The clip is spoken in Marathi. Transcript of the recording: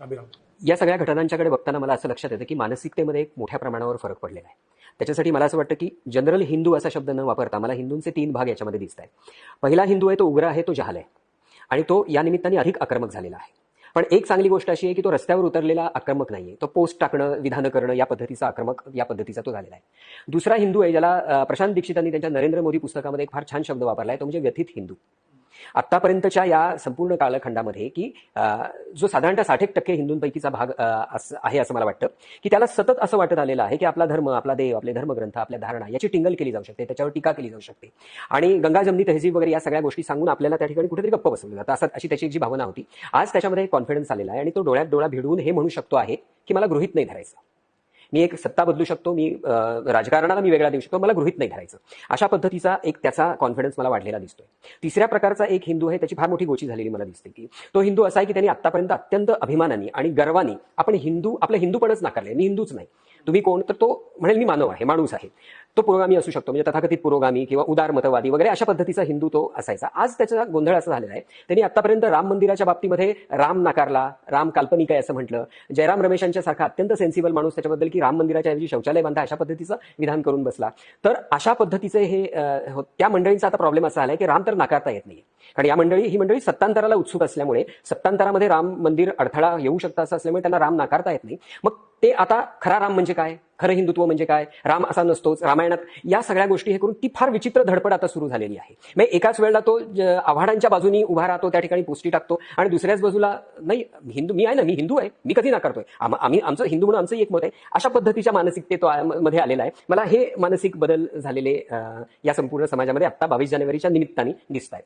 अभिराम. या सगळ्या घटनांच्याकडे बघताना मला असं लक्षात येतं की मानसिकतेमध्ये एक मोठ्या प्रमाणावर फरक पडलेला आहे. त्याच्यासाठी मला असं वाटतं की जनरल हिंदू असा शब्द न वापरता मला हिंदूंचे 3 भाग याच्यामध्ये दिसत आहेत. पहिला हिंदू आहे तो उग्र आहे, तो जहाल आहे आणि तो या निमित्ताने अधिक आक्रमक झालेला आहे. पण एक चांगली गोष्ट अशी आहे की तो रस्त्यावर उतरलेला आक्रमक नाहीये, तो पोस्ट टाकणं, विधानं करणं या पद्धतीचा आक्रमक या पद्धतीचा तो झालेला आहे. दुसरा हिंदू आहे ज्याला प्रशांत दीक्षितांनी त्यांच्या नरेंद्र मोदी पुस्तकामध्ये एक फार छान शब्द वापरला आहे, तो म्हणजे व्यथित हिंदू. आतापर्यंतच्या या संपूर्ण कालखंडामध्ये की जो साधारणतः 60% हिंदूंपैकीचा भाग आहे असं मला वाटतं की त्याला सतत असं वाटत आलेलं आहे की आपला धर्म, आपला देव, आपले धर्मग्रंथ, आपल्या धारणा याची टिंगल केली जाऊ शकते, त्याच्यावर टीका केली जाऊ शकते आणि गंगा जमनी तहजीब वगैरे या सगळ्या गोष्टी सांगून आपल्याला त्या ठिकाणी कुठेतरी गप्प बसवलं जातं, असं अशी त्याची जी भावना होती. आज त्याच्यामध्ये कॉन्फिडन्स आलेला आहे आणि तो डोळ्यात डोळा भिडवून हे म्हणू शकतो आहे की मला गृहीत नाही धरायचं, मी एक सत्ता बदलू शकतो, मी राजकारणाला मी वेगळा देऊ शकतो, मला गृहीत नाही धरायचं, अशा पद्धतीचा एक त्याचा कॉन्फिडन्स मला वाढलेला दिसतोय. तिसऱ्या प्रकारचा एक हिंदू आहे, त्याची फार मोठी गोची झालेली मला दिसते की तो हिंदू असा आहे की त्यांनी आतापर्यंत अत्यंत अभिमानाने आणि गर्वाने आपण हिंदू, आपलं हिंदूपणच नाकारले, मी हिंदूच नाही, तुम्ही कोण, तर तो म्हणेल मी मानव आहे, माणूस आहे, तो पुरोगामी असू शकतो, म्हणजे तथाकथित पुरोगामी किंवा उदार मतवादी वगैरे अशा पद्धतीचा हिंदू तो असायचा. आज त्याचा गोंधळ असा झालेला आहे, त्यांनी आतापर्यंत राम मंदिराच्या बाबतीमध्ये राम नाकारला, राम काल्पनिक आहे असं म्हटलं, जयराम रमेशांच्या सारखा अत्यंत सेन्सिबल माणूस त्याच्याबद्दल की राम मंदिराच्या ऐवजी शौचालय बांधा अशा पद्धतीचं विधान करून बसला. तर अशा पद्धतीचे हे त्या मंडळींचा आता प्रॉब्लेम असा आलाय की राम तर नाकारता येत नाही, कारण ही मंडळी सत्तांतराला उत्सुक असल्यामुळे, सत्तांतरामध्ये राम मंदिर अडथळा येऊ शकतं असं असल्यामुळे त्यांना राम नाकारता येत नाही. मग ते आता खरा राम म्हणजे काय, खरं हिंदुत्व म्हणजे काय, राम असा नसतोच, रामायणात या सगळ्या गोष्टी हे करून ती फार विचित्र धडपड आता सुरू झालेली आहे. मग एकाच वेळेला तो आव्हाडांच्या बाजूनी उभा राहतो, त्या ठिकाणी पोस्टी टाकतो आणि दुसऱ्याच बाजूला नाही हिंदू मी आहे ना, मी हिंदू आहे, मी कधी नाकारतोय, आम्ही आमचं हिंदू म्हणून आमचं एक मत आहे, अशा पद्धतीच्या मानसिकतेमध्ये आलेला आहे. मला हे मानसिक बदल झालेले या संपूर्ण समाजामध्ये आता 22 जानेवारीच्या निमित्ताने दिसत आहेत.